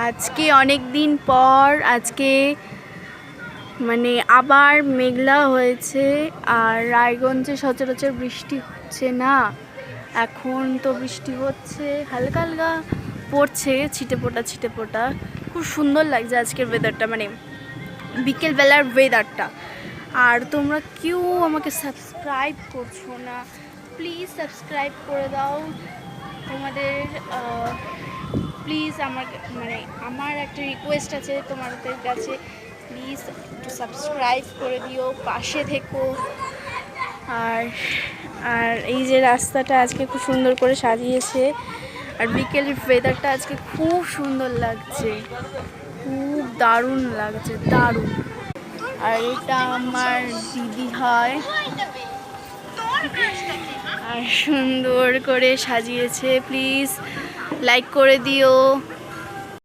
আজকে অনেক দিন পর আজকে মানে আবার মেঘলা হয়েছে। আর রায়গঞ্জে সচরাচর বৃষ্টি হচ্ছে না, এখন তো বৃষ্টি হচ্ছে, হালকা হালকা পড়ছে, ছিটে ফোটা। খুব সুন্দর লাগছে আজকের ওয়েদারটা, মানে বিকেলবেলার ওয়েদারটা। আর তোমরা কেউ আমাকে সাবস্ক্রাইব করছো না, প্লিজ সাবস্ক্রাইব করে দাও। তোমাদের প্লিজ আমার একটা রিকোয়েস্ট আছে তোমাদের কাছে, প্লিজ একটু সাবস্ক্রাইব করে দিও, পাশে থেকো। আর আর এই যে রাস্তাটা আজকে খুব সুন্দর করে সাজিয়েছে, আর বিকেলের ওয়েদারটা আজকে খুব সুন্দর লাগছে, খুব দারুণ লাগছে, দারুণ। আর এটা আমার দিদি হয়, আর সুন্দর করে সাজিয়েছে, প্লিজ লাইক করে দিও।